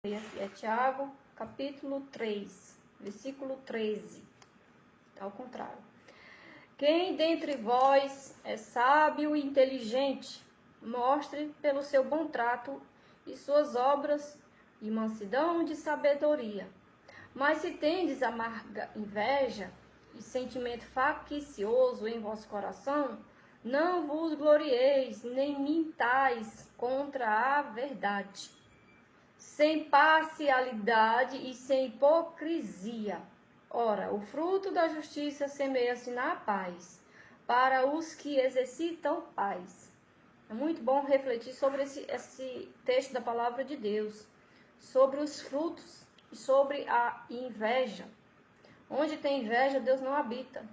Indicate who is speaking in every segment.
Speaker 1: Aqui é Tiago, capítulo 3, versículo 13. Ao contrário. Quem dentre vós é sábio e inteligente, mostre pelo seu bom trato e suas obras de mansidão de sabedoria. Mas se tendes amarga inveja e sentimento faccioso em vosso coração, não vos glorieis, nem mintais contra a verdade. Sem parcialidade e sem hipocrisia. Ora, o fruto da justiça semeia-se na paz, para os que exercitam paz. É muito bom refletir sobre esse texto da palavra de Deus, sobre os frutos e sobre a inveja. Onde tem inveja, Deus não habita.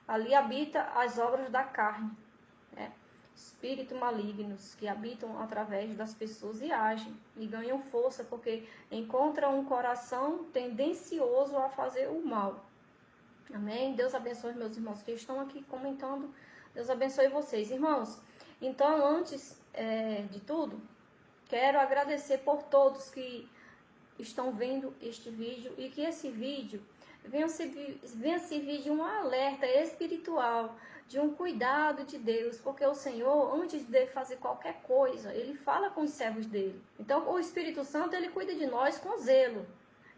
Speaker 1: Ali habita as obras da carne, né? Espíritos malignos que habitam através das pessoas e agem e ganham força porque encontram um coração tendencioso a fazer o mal. Amém? Deus abençoe meus irmãos que estão aqui comentando. Deus abençoe vocês, irmãos. Então, antes de tudo, quero agradecer por todos que estão vendo este vídeo e que esse vídeo venha servir de um alerta espiritual, de um cuidado de Deus, porque o Senhor, antes de fazer qualquer coisa, Ele fala com os servos dele. Então, o Espírito Santo, Ele cuida de nós com zelo.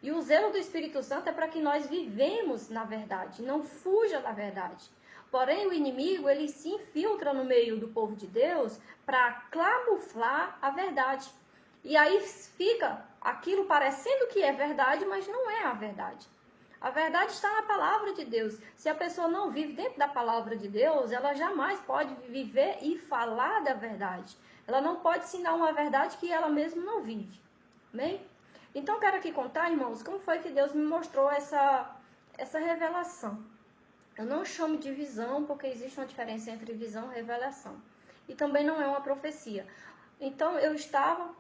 Speaker 1: E o zelo do Espírito Santo é para que nós vivemos na verdade, não fuja da verdade. Porém, o inimigo, ele se infiltra no meio do povo de Deus para camuflar a verdade. E aí fica aquilo parecendo que é verdade, mas não é a verdade. A verdade está na palavra de Deus. Se a pessoa não vive dentro da palavra de Deus, ela jamais pode viver e falar da verdade. Ela não pode ensinar uma verdade que ela mesma não vive. Amém? Então, eu quero aqui contar, irmãos, como foi que Deus me mostrou essa revelação. Eu não chamo de visão, porque existe uma diferença entre visão e revelação. E também não é uma profecia. Então, eu estava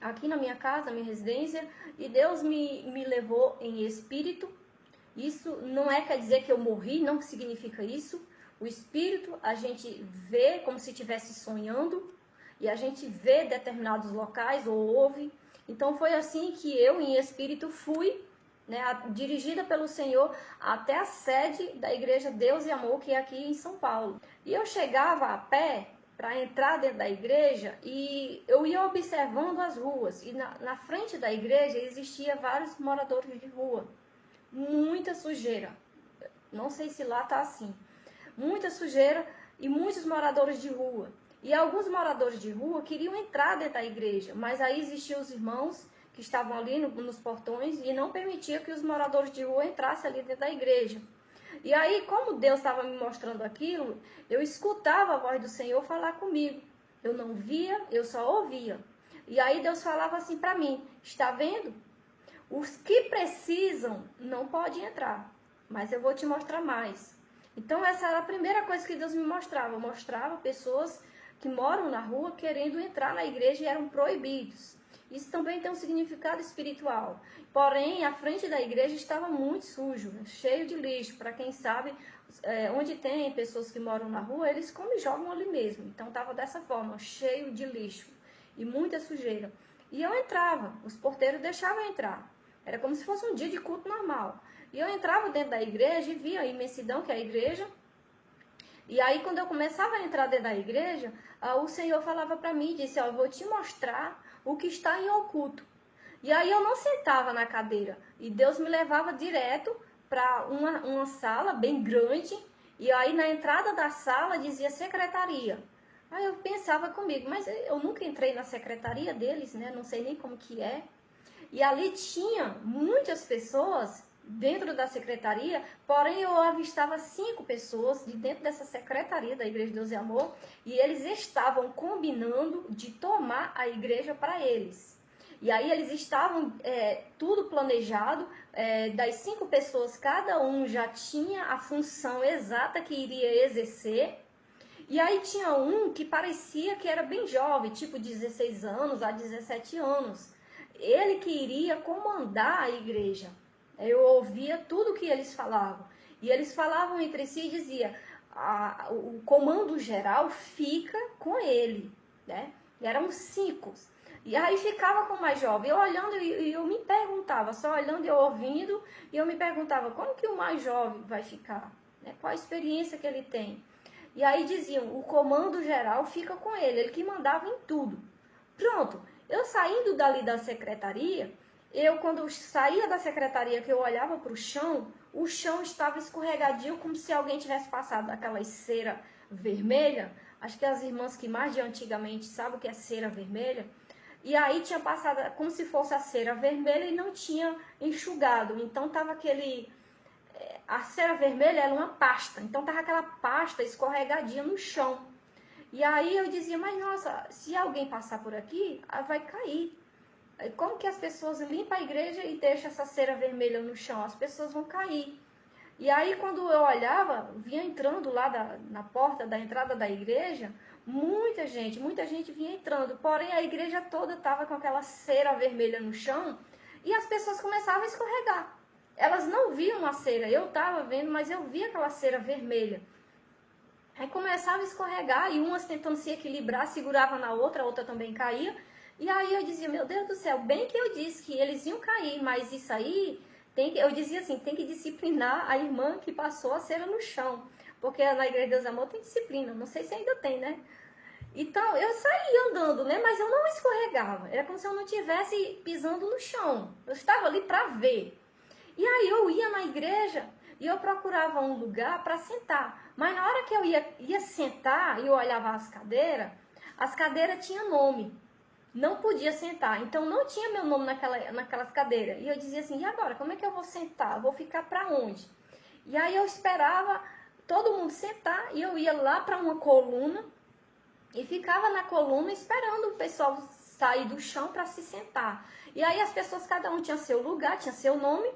Speaker 1: aqui na minha casa, na minha residência, e Deus me levou em espírito. Isso não quer dizer que eu morri, não significa isso. O espírito, a gente vê como se estivesse sonhando, e a gente vê determinados locais, ou ouve. Então foi assim que eu, em espírito, fui, dirigida pelo Senhor, até a sede da Igreja Deus e Amor, que é aqui em São Paulo. E eu chegava a pé para entrar dentro da igreja e eu ia observando as ruas. E na frente da igreja existia vários moradores de rua. Muita sujeira. Não sei se lá está assim. Muita sujeira e muitos moradores de rua. E alguns moradores de rua queriam entrar dentro da igreja, mas aí existiam os irmãos que estavam ali nos portões e não permitia que os moradores de rua entrassem ali dentro da igreja. E aí, como Deus estava me mostrando aquilo, eu escutava a voz do Senhor falar comigo. Eu não via, eu só ouvia. E aí Deus falava assim para mim, está vendo? Os que precisam não podem entrar, mas eu vou te mostrar mais. Então essa era a primeira coisa que Deus me mostrava. Eu mostrava pessoas que moram na rua querendo entrar na igreja e eram proibidos. Isso também tem um significado espiritual. Porém, a frente da igreja estava muito sujo, cheio de lixo. Para quem sabe, onde tem pessoas que moram na rua, eles comem e jogam ali mesmo. Então estava dessa forma, cheio de lixo e muita sujeira. E eu entrava, os porteiros deixavam eu entrar. Era como se fosse um dia de culto normal. E eu entrava dentro da igreja e via a imensidão que é a igreja. E aí, quando eu começava a entrar dentro da igreja, o Senhor falava para mim, disse, eu vou te mostrar o que está em oculto. E aí eu não sentava na cadeira. E Deus me levava direto para uma sala bem grande. E aí na entrada da sala dizia secretaria. Aí eu pensava comigo, mas eu nunca entrei na secretaria deles, né? Não sei nem como que é. E ali tinha muitas pessoas dentro da secretaria, porém eu avistava 5 pessoas de dentro dessa secretaria da Igreja Deus e Amor, e eles estavam combinando de tomar a igreja para eles. E aí eles estavam tudo planejado, das 5 pessoas, cada um já tinha a função exata que iria exercer. E aí tinha um que parecia que era bem jovem, tipo 16 anos a 17 anos. Ele que iria comandar a igreja. Eu ouvia tudo que eles falavam. E eles falavam entre si e diziam, o comando geral fica com ele, né? E eram 5. E aí ficava com o mais jovem, eu olhando e eu me perguntava, só olhando e eu ouvindo, e eu me perguntava, como que o mais jovem vai ficar? Né? Qual a experiência que ele tem? E aí diziam, o comando geral fica com ele que mandava em tudo. Pronto, eu saindo dali da secretaria, quando saía da secretaria que eu olhava para o chão estava escorregadio, como se alguém tivesse passado aquela cera vermelha. Acho que as irmãs que mais de antigamente sabem o que é cera vermelha. E aí tinha passado como se fosse a cera vermelha e não tinha enxugado. Então tava a cera vermelha era uma pasta. Então tava aquela pasta escorregadia no chão. E aí eu dizia, mas nossa, se alguém passar por aqui, vai cair. Como que as pessoas limpam a igreja e deixam essa cera vermelha no chão? As pessoas vão cair. E aí quando eu olhava, vinha entrando lá na porta da entrada da igreja, muita gente vinha entrando. Porém a igreja toda estava com aquela cera vermelha no chão e as pessoas começavam a escorregar. Elas não viam a cera, eu estava vendo, mas eu via aquela cera vermelha. Aí começava a escorregar e umas tentando se equilibrar, segurava na outra, a outra também caía. E aí eu dizia, meu Deus do céu, bem que eu disse que eles iam cair, mas isso aí, eu dizia assim, tem que disciplinar a irmã que passou a cera no chão. Porque na Igreja de Deus Amor tem disciplina, não sei se ainda tem, né? Então eu saía andando, né? Mas eu não escorregava, era como se eu não estivesse pisando no chão. Eu estava ali para ver. E aí eu ia na igreja e eu procurava um lugar para sentar. Mas na hora que eu ia sentar e eu olhava as cadeiras tinham nome. Não podia sentar, então não tinha meu nome naquelas cadeiras. E eu dizia assim, e agora, como é que eu vou sentar? Vou ficar para onde? E aí eu esperava todo mundo sentar e eu ia lá para uma coluna e ficava na coluna esperando o pessoal sair do chão para se sentar. E aí as pessoas, cada um tinha seu lugar, tinha seu nome.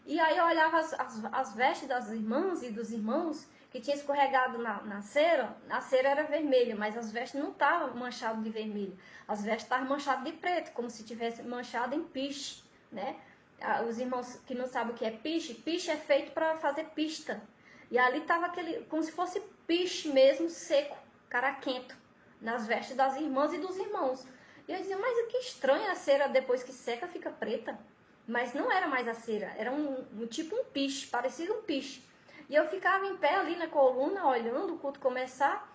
Speaker 1: E aí eu olhava as vestes das irmãs e dos irmãos que tinha escorregado na cera. A cera era vermelha, mas as vestes não estavam manchadas de vermelho. As vestes estavam manchadas de preto, como se tivesse manchado em piche, né? Os irmãos que não sabem o que é piche é feito para fazer pista. E ali estava como se fosse piche mesmo, seco, caraquento, nas vestes das irmãs e dos irmãos. E eu dizia, mas que estranho, a cera depois que seca fica preta. Mas não era mais a cera, era tipo um piche, parecia um piche. E eu ficava em pé ali na coluna, olhando o culto começar.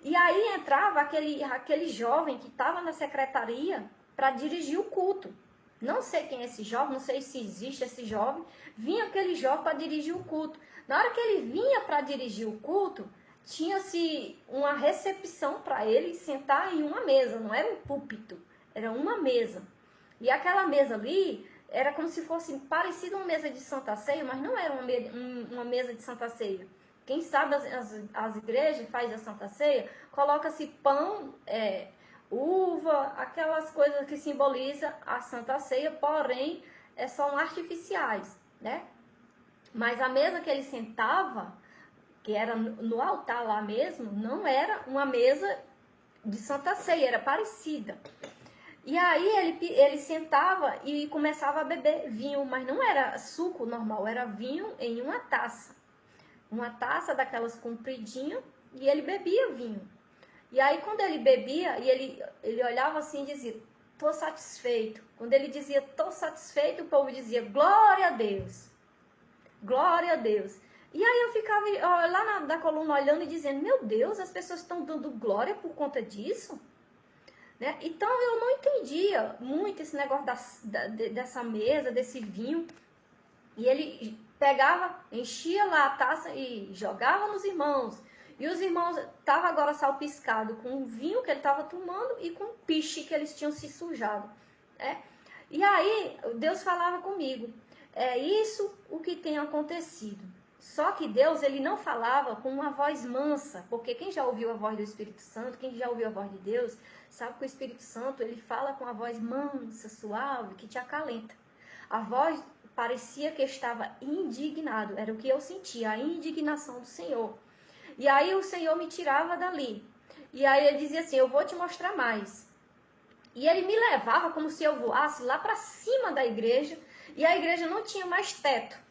Speaker 1: E aí entrava aquele jovem que estava na secretaria para dirigir o culto. Não sei quem é esse jovem, não sei se existe esse jovem. Vinha aquele jovem para dirigir o culto. Na hora que ele vinha para dirigir o culto, tinha-se uma recepção para ele sentar em uma mesa. Não era um púlpito, era uma mesa. E aquela mesa ali era como se fosse parecida uma mesa de Santa Ceia, mas não era uma mesa de Santa Ceia. Quem sabe as igrejas faz a Santa Ceia, coloca-se pão, uva, aquelas coisas que simbolizam a Santa Ceia, porém são artificiais, né? Mas a mesa que ele sentava, que era no altar lá mesmo, não era uma mesa de Santa Ceia, era parecida. E aí ele sentava e começava a beber vinho, mas não era suco normal, era vinho em uma taça. Uma taça daquelas compridinhas, e ele bebia vinho. E aí quando ele bebia, e ele olhava assim e dizia, estou satisfeito. Quando ele dizia, estou satisfeito, o povo dizia, glória a Deus. Glória a Deus. E aí eu ficava lá na coluna olhando e dizendo, meu Deus, as pessoas estão dando glória por conta disso? Né? Então eu não entendia muito esse negócio dessa mesa, desse vinho. E ele pegava, enchia lá a taça e jogava nos irmãos. E os irmãos estavam agora salpiscados com o vinho que ele estava tomando e com o piche que eles tinham se sujado. Né? E aí Deus falava comigo, é isso o que tem acontecido. Só que Deus, ele não falava com uma voz mansa, porque quem já ouviu a voz do Espírito Santo, quem já ouviu a voz de Deus, sabe que o Espírito Santo, ele fala com a voz mansa, suave, que te acalenta. A voz parecia que estava indignado, era o que eu sentia, a indignação do Senhor. E aí o Senhor me tirava dali. E aí ele dizia assim, eu vou te mostrar mais. E ele me levava como se eu voasse lá para cima da igreja, e a igreja não tinha mais teto.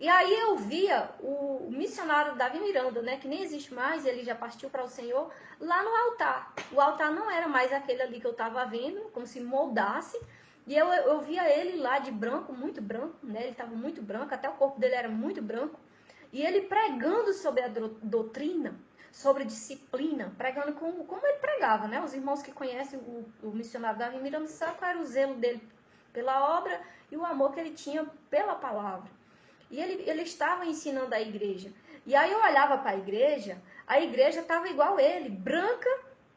Speaker 1: E aí eu via o missionário Davi Miranda, né, que nem existe mais, ele já partiu para o Senhor, lá no altar. O altar não era mais aquele ali que eu estava vendo, como se moldasse. E eu via ele lá de branco, muito branco, né, ele estava muito branco, até o corpo dele era muito branco. E ele pregando sobre a doutrina, sobre disciplina, pregando como ele pregava, né? Os irmãos que conhecem o missionário Davi Miranda sabem qual era o zelo dele pela obra e o amor que ele tinha pela palavra. E ele estava ensinando a igreja. E aí eu olhava para a igreja estava igual ele, branca,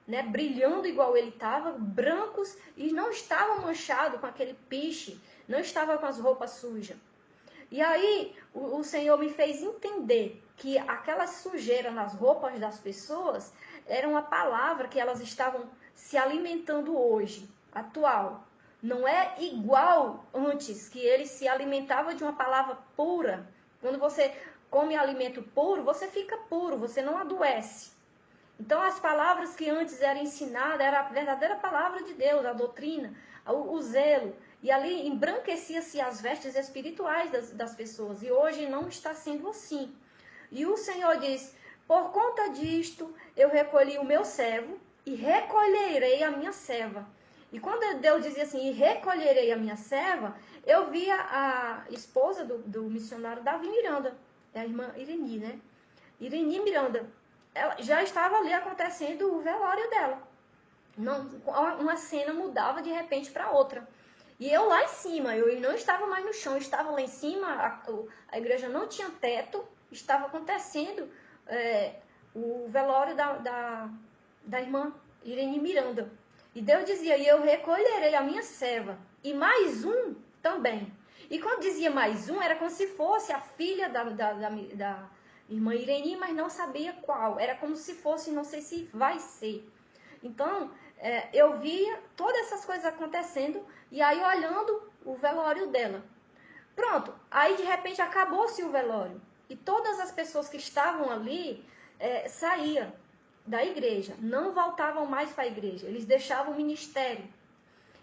Speaker 1: né, brilhando igual ele estava, brancos, e não estava manchado com aquele piche, não estava com as roupas sujas. E aí o Senhor me fez entender que aquela sujeira nas roupas das pessoas era uma palavra que elas estavam se alimentando hoje, atual. Não é igual antes, que ele se alimentava de uma palavra pura. Quando você come alimento puro, você fica puro, você não adoece. Então as palavras que antes eram ensinadas, era a verdadeira palavra de Deus, a doutrina, o zelo. E ali embranquecia-se as vestes espirituais das pessoas. E hoje não está sendo assim. E o Senhor diz, por conta disto, eu recolhi o meu servo e recolherei a minha serva. E quando Deus dizia assim, e recolherei a minha serva, eu via a esposa do missionário Davi Miranda, é a irmã Ireni, né? Ireni Miranda. Ela já estava ali acontecendo o velório dela. Não, uma cena mudava de repente para outra. E eu lá em cima, eu não estava mais no chão, eu estava lá em cima, a igreja não tinha teto, estava acontecendo o velório da irmã Irene Miranda. E Deus dizia, e eu recolherei a minha serva, e mais um também. E quando dizia mais um, era como se fosse a filha da irmã Irene, mas não sabia qual. Era como se fosse, não sei se vai ser. Então, eu via todas essas coisas acontecendo, e aí olhando o velório dela. Pronto, aí de repente acabou-se o velório. E todas as pessoas que estavam ali saíam da igreja, não voltavam mais para a igreja, eles deixavam o ministério.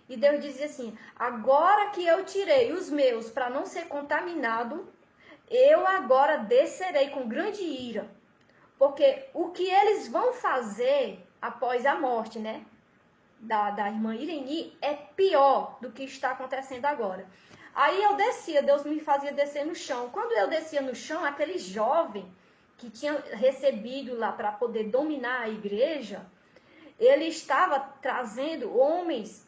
Speaker 1: E Deus dizia assim, agora que eu tirei os meus para não ser contaminado, eu agora descerei com grande ira. Porque o que eles vão fazer após a morte, né, da irmã Ireni, é pior do que está acontecendo agora. Aí eu descia, Deus me fazia descer no chão. Quando eu descia no chão, aquele jovem que tinha recebido lá para poder dominar a igreja, ele estava trazendo homens,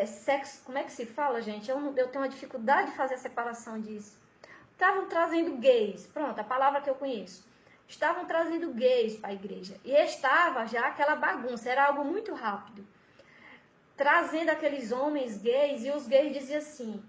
Speaker 1: sexo, como é que se fala, gente? Eu tenho uma dificuldade de fazer a separação disso. Estavam trazendo gays, pronto, a palavra que eu conheço. Estavam trazendo gays para a igreja. E estava já aquela bagunça, era algo muito rápido. Trazendo aqueles homens gays, e os gays diziam assim,